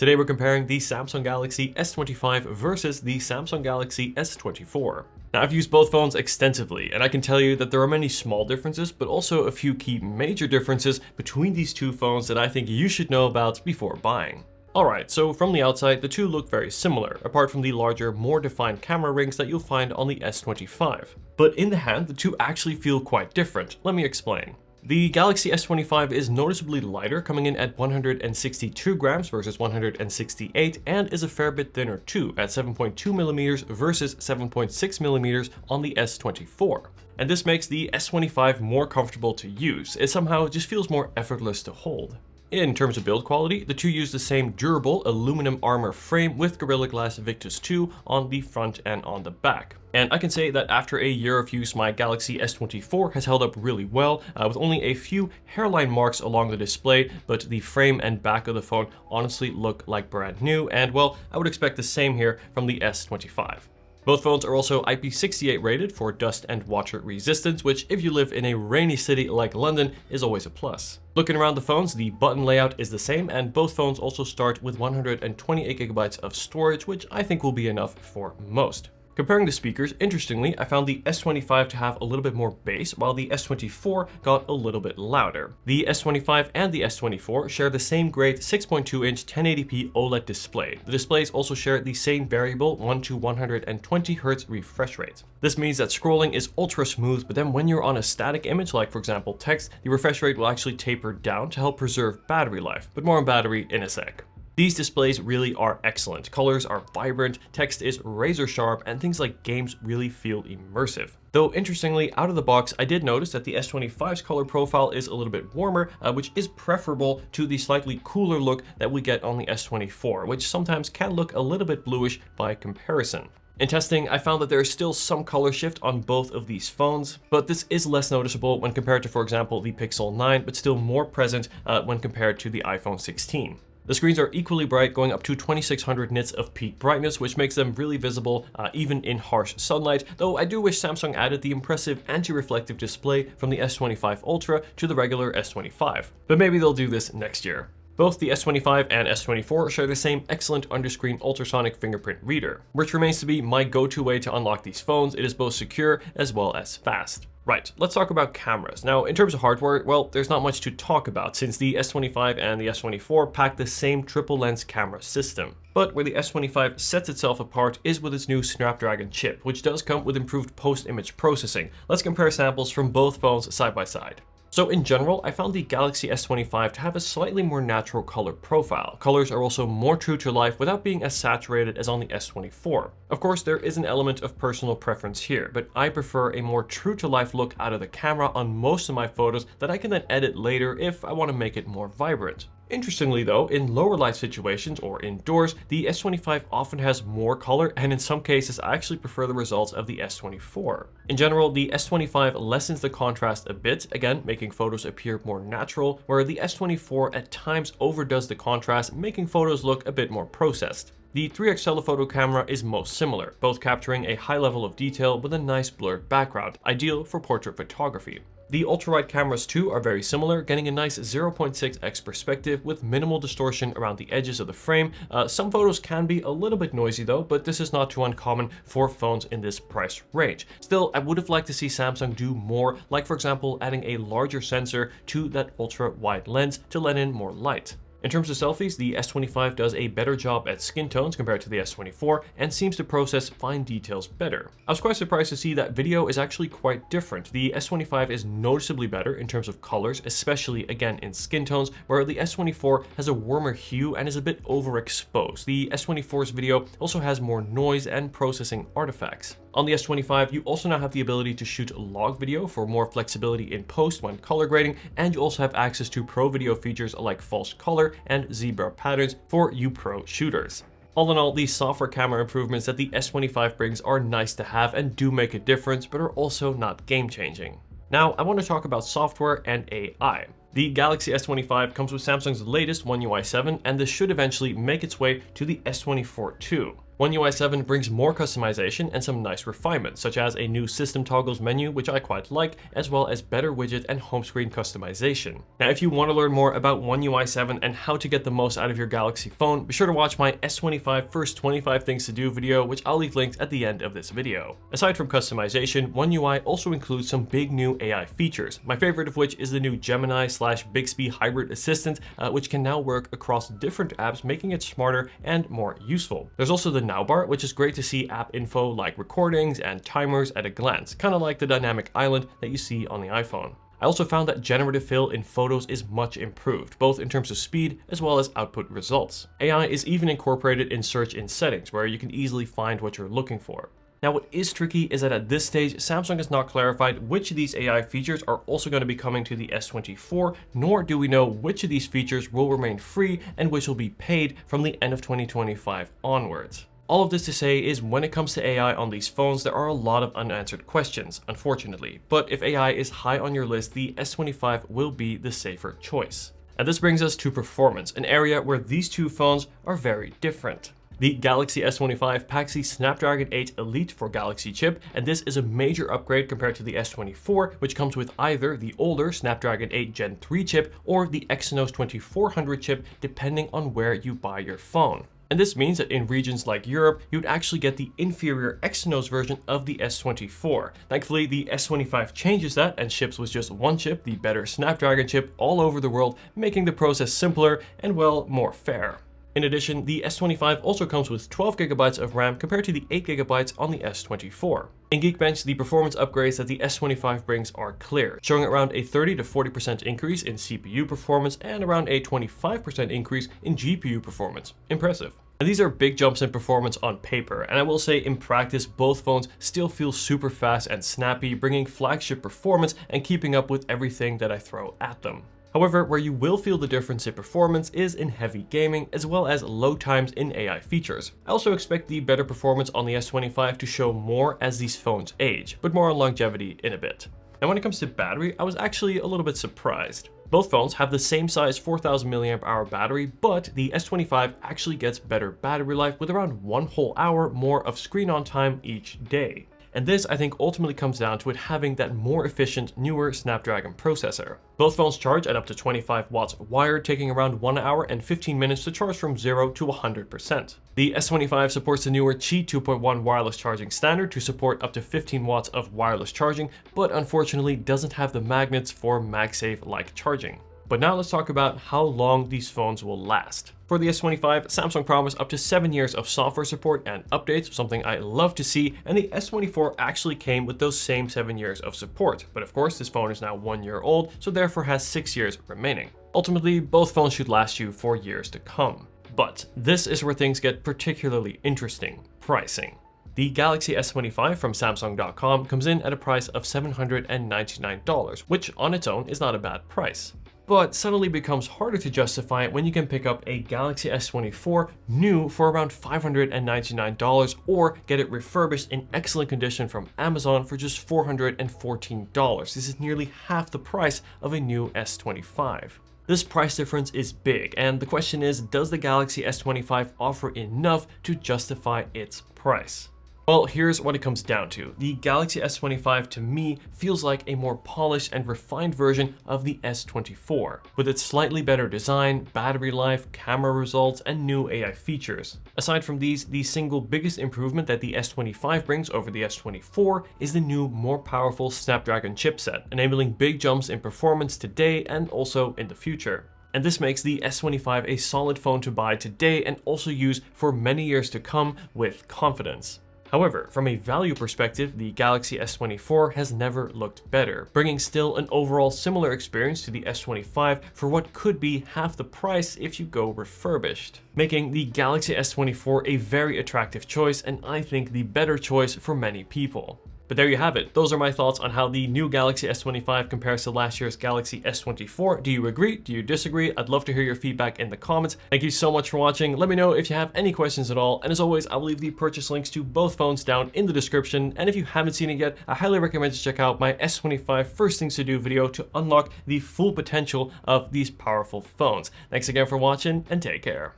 Today we're comparing the Samsung Galaxy S25 versus the Samsung Galaxy S24. Now I've used both phones extensively, and I can tell you that there are many small differences, but also a few key major differences between these two phones that I think you should know about before buying. Alright, so from the outside, the two look very similar, apart from the larger, more defined camera rings that you'll find on the S25. But in the hand, the two actually feel quite different. Let me explain. The Galaxy S25 is noticeably lighter, coming in at 162 grams versus 168, and is a fair bit thinner too, at 7.2 millimeters versus 7.6 millimeters on the S24. And this makes the S25 more comfortable to use. It somehow just feels more effortless to hold. In terms of build quality, the two use the same durable aluminum armor frame with Gorilla Glass Victus 2 on the front and on the back. And I can say that after a year of use, my Galaxy S24 has held up really well, with only a few hairline marks along the display, but the frame and back of the phone honestly look like brand new, and well, I would expect the same here from the S25. Both phones are also IP68 rated for dust and water resistance, which if you live in a rainy city like London is always a plus. Looking around the phones, the button layout is the same, and both phones also start with 128GB of storage, which I think will be enough for most. Comparing the speakers, interestingly, I found the S25 to have a little bit more bass, while the S24 got a little bit louder. The S25 and the S24 share the same great 6.2-inch 1080p OLED display. The displays also share the same variable 1 to 120 Hz refresh rate. This means that scrolling is ultra smooth, but then when you're on a static image, like for example text, the refresh rate will actually taper down to help preserve battery life, but more on battery in a sec. These displays really are excellent. Colors are vibrant, text is razor sharp, and things like games really feel immersive. Though interestingly, out of the box, I did notice that the S25's color profile is a little bit warmer, which is preferable to the slightly cooler look that we get on the S24, which sometimes can look a little bit bluish by comparison. In testing, I found that there is still some color shift on both of these phones, but this is less noticeable when compared to, for example, the Pixel 9, but still more present when compared to the iPhone 16. The screens are equally bright, going up to 2600 nits of peak brightness, which makes them really visible even in harsh sunlight, though I do wish Samsung added the impressive anti-reflective display from the S25 Ultra to the regular S25. But maybe they'll do this next year. Both the S25 and S24 share the same excellent underscreen ultrasonic fingerprint reader, which remains to be my go-to way to unlock these phones. It is both secure as well as fast. Right, let's talk about cameras. Now, in terms of hardware, well, there's not much to talk about since the S25 and the S24 pack the same triple lens camera system. But where the S25 sets itself apart is with its new Snapdragon chip, which does come with improved post-image processing. Let's compare samples from both phones side by side. So in general, I found the Galaxy S25 to have a slightly more natural color profile. Colors are also more true to life without being as saturated as on the S24. Of course, there is an element of personal preference here, but I prefer a more true to life look out of the camera on most of my photos that I can then edit later if I want to make it more vibrant. Interestingly though, in lower light situations or indoors, the S25 often has more color, and in some cases I actually prefer the results of the S24. In general, the S25 lessens the contrast a bit, again making photos appear more natural, where the S24 at times overdoes the contrast, making photos look a bit more processed. The 3x telephoto camera is most similar, both capturing a high level of detail with a nice blurred background, ideal for portrait photography. The ultra-wide cameras too are very similar, getting a nice 0.6x perspective with minimal distortion around the edges of the frame. Some photos can be a little bit noisy though, but this is not too uncommon for phones in this price range. Still, I would have liked to see Samsung do more, like for example adding a larger sensor to that ultra-wide lens to let in more light. In terms of selfies, the S25 does a better job at skin tones compared to the S24 and seems to process fine details better. I was quite surprised to see that video is actually quite different. The S25 is noticeably better in terms of colors, especially again in skin tones, where the S24 has a warmer hue and is a bit overexposed. The S24's video also has more noise and processing artifacts. On the S25, you also now have the ability to shoot log video for more flexibility in post when color grading, and you also have access to pro video features like false color and zebra patterns for you pro shooters. All in all, these software camera improvements that the S25 brings are nice to have and do make a difference, but are also not game-changing. Now, I want to talk about software and AI. The Galaxy S25 comes with Samsung's latest One UI 7, and this should eventually make its way to the S24 too. One UI 7 brings more customization and some nice refinements, such as a new system toggles menu, which I quite like, as well as better widget and home screen customization. Now, if you want to learn more about One UI 7 and how to get the most out of your Galaxy phone, be sure to watch my S25 first 25 things to do video, which I'll leave linked at the end of this video. Aside from customization, One UI also includes some big new AI features, my favorite of which is the new Gemini/Bixby hybrid assistant, which can now work across different apps, making it smarter and more useful. There's also the Now bar, which is great to see app info like recordings and timers at a glance, kind of like the dynamic island that you see on the iPhone. I also found that generative fill in photos is much improved, both in terms of speed as well as output results. AI is even incorporated in search in settings, where you can easily find what you're looking for. Now, what is tricky is that at this stage, Samsung has not clarified which of these AI features are also going to be coming to the S24, nor do we know which of these features will remain free and which will be paid from the end of 2025 onwards. All of this to say is, when it comes to AI on these phones, there are a lot of unanswered questions, unfortunately. But if AI is high on your list, the S25 will be the safer choice. And this brings us to performance, an area where these two phones are very different. The Galaxy S25 packs the Snapdragon 8 Elite for Galaxy chip, and this is a major upgrade compared to the S24, which comes with either the older Snapdragon 8 Gen 3 chip or the Exynos 2400 chip, depending on where you buy your phone. And this means that in regions like Europe, you'd actually get the inferior Exynos version of the S24. Thankfully, the S25 changes that and ships with just one chip, the better Snapdragon chip, all over the world, making the process simpler and, well, more fair. In addition, the S25 also comes with 12GB of RAM compared to the 8GB on the S24. In Geekbench, the performance upgrades that the S25 brings are clear, showing around a 30 to 40% increase in CPU performance and around a 25% increase in GPU performance. Impressive. And these are big jumps in performance on paper, and I will say in practice, both phones still feel super fast and snappy, bringing flagship performance and keeping up with everything that I throw at them. However, where you will feel the difference in performance is in heavy gaming, as well as load times in AI features. I also expect the better performance on the S25 to show more as these phones age, but more on longevity in a bit. And when it comes to battery, I was actually a little bit surprised. Both phones have the same size 4000 mAh battery, but the S25 actually gets better battery life with around 1 whole hour more of screen on time each day. And this, I think, ultimately comes down to it having that more efficient, newer Snapdragon processor. Both phones charge at up to 25 watts wired, taking around 1 hour and 15 minutes to charge from 0 to 100%. The S25 supports the newer Qi 2.1 wireless charging standard to support up to 15 watts of wireless charging, but unfortunately doesn't have the magnets for MagSafe-like charging. But now let's talk about how long these phones will last. For the S25, Samsung promised up to 7 years of software support and updates, something I love to see, and the S24 actually came with those same 7 years of support. But of course, this phone is now 1 year old, so therefore has 6 years remaining. Ultimately, both phones should last you for years to come. But this is where things get particularly interesting: pricing. The Galaxy S25 from Samsung.com comes in at a price of $799, which on its own is not a bad price. But suddenly becomes harder to justify when you can pick up a Galaxy S24 new for around $599 or get it refurbished in excellent condition from Amazon for just $414. This is nearly half the price of a new S25. This price difference is big, and the question is, does the Galaxy S25 offer enough to justify its price? Well, here's what it comes down to. The Galaxy S25 to me feels like a more polished and refined version of the S24, with its slightly better design, battery life, camera results, and new AI features. Aside from these, the single biggest improvement that the S25 brings over the S24 is the new, more powerful Snapdragon chipset, enabling big jumps in performance today and also in the future. And this makes the S25 a solid phone to buy today and also use for many years to come with confidence. However, from a value perspective, the Galaxy S24 has never looked better, bringing still an overall similar experience to the S25 for what could be half the price if you go refurbished, making the Galaxy S24 a very attractive choice and I think the better choice for many people. But there you have it. Those are my thoughts on how the new Galaxy S25 compares to last year's Galaxy S24. Do you agree? Do you disagree? I'd love to hear your feedback in the comments. Thank you so much for watching. Let me know if you have any questions at all. And as always, I'll leave the purchase links to both phones down in the description. And if you haven't seen it yet, I highly recommend you check out my S25 First Things to Do video to unlock the full potential of these powerful phones. Thanks again for watching and take care.